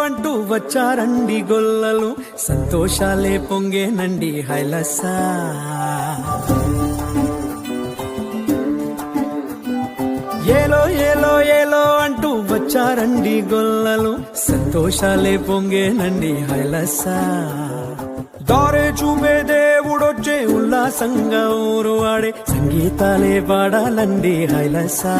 అంటూ వచ్చారండి గొల్లలు, సంతోషాలే పొంగేనండి హైలసా. ఏలో ఏలో ఏలో అంటూ వచ్చారండి గొల్లలు, సంతోషాలే పొంగేనండి హైలసా. దారే చూపే దేవుడొచ్చే ఉల్లాసంగా ఊరు వాడే సంగీతాలే పాడాలండి హైలసా.